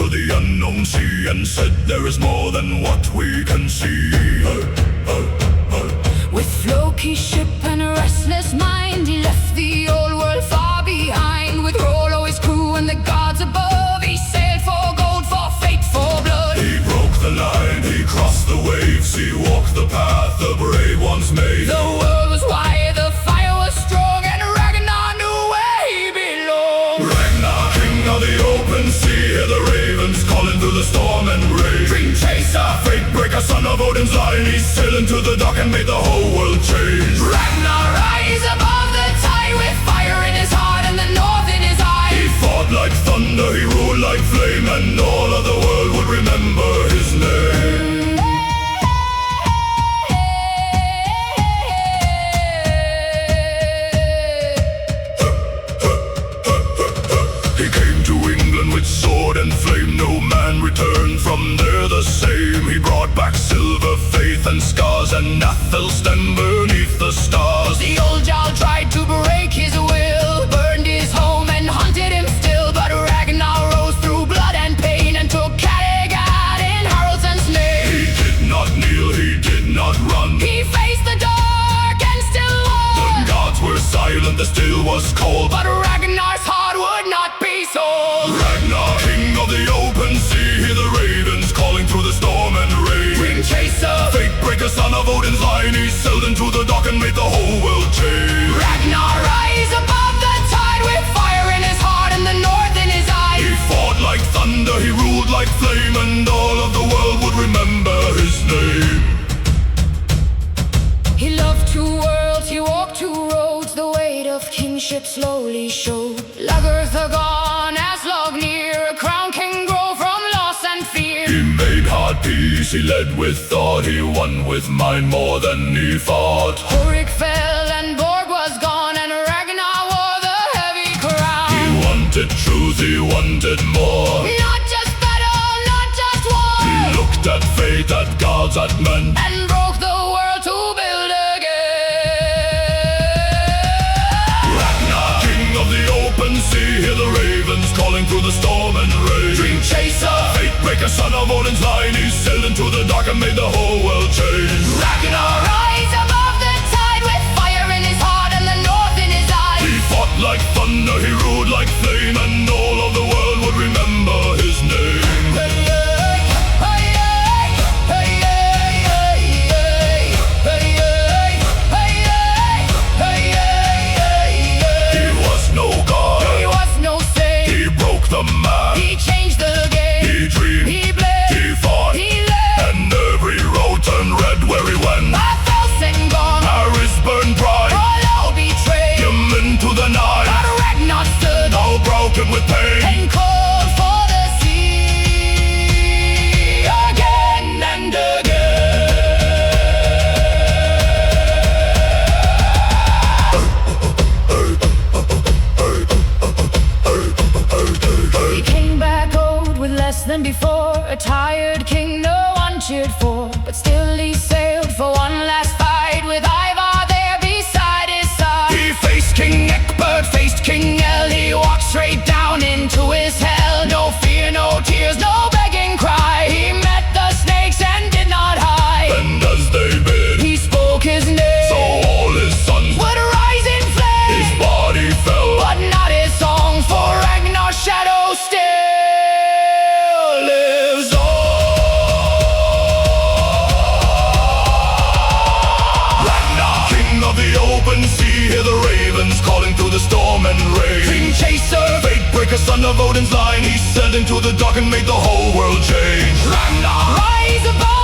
to the unknown sea and said, there is more than what we can see. With Floki's ship and a restless mind, he left the old world far behind. With Rollo, his crew, and the gods above, he sailed for gold, for fate, for blood. He broke the line, he crossed the waves, he walked the path the brave ones made. The world was wide, the fire was strong, and Ragnar knew where he belonged. Ragnar, king of the open sea, hear the ravens calling through the storm and rain. Dream chaser, Fate breaker, son of Odin's line, he sailed into the dock and made the whole world change. Ragnar rise above the tide, with fire in his heart and the north in his eyes. He fought like thunder, he ruled like flame, and all of the world would remember his name. He came to England with sword and flame, no man returned from there the same. He brought back silver, faith and scars, and Athelstan beneath the stars. The old Jarl tried to break his will, burned his home and hunted him still. But Ragnar rose through blood and pain and took Kattegat in Haraldsson's name. He did not kneel, he did not run. He faced the dark and still won. The gods were silent, the still was cold. But Ragnar's heart would not be sold. Ragnar, king of the open sea, hear the ravens calling through the storm and rain. Dream chaser, Fate breaker, son of Odin's line, he sailed into the dock and made the whole world change. Ragnar rise above the tide, with fire in his heart and the north in his eyes. He fought like thunder, he ruled like flame, and all of the world would remember his name. He loved two worlds, he walked two roads, the weight of kingship slowly showed. Lagertha gone, Aslog near, a crown can grow from loss and fear. He made hard peace, he led with thought, he won with mind more than he fought. Horik fell and Borg was gone, and Ragnar wore the heavy crown. He wanted truth, he wanted more. Not just battle, not just war. He looked at fate, at gods, at men, and broke the world to build again. Ragnar, king of the open sea, hear the ravens calling through the storm and rain. Dream chaser, Fate breaker, son of Odin's line, he sailed into the dock and made the whole world change. Ragnar rise above the tide, with fire in his heart and the north in his eyes. He fought like thunder, he ruled like flame, and all of the world would remember his name. He was no god, He was no saint, he broke the map. he changed the game. He dreamed, He bled, he fought, he led. and every road turned red where he went. Athelstan gone, Paris burned bright, Rollo betrayed. him into the night, But Ragnar stood all broken with pain. and called for the sea again and again. He came back old with less than before, a tired king no one cheered for. But still he sailed for one last fight, with Ivar there beside his side. He faced King Egbert faced King El, he walked straight down into his hell. No fear, no tears, no begging cry. He met the snakes and did not hide. and as they bid, He spoke his name, so all his sons, would rise in his flame, body fell. but not his songs, for Ragnar's shadow still lives on. Ragnar, king of the open sea, hear the ravens calling through the storm and rain. Dream chaser, Fate breaker, son of Odin's line, he sailed into the dock and made the whole world change. Ragnar rise above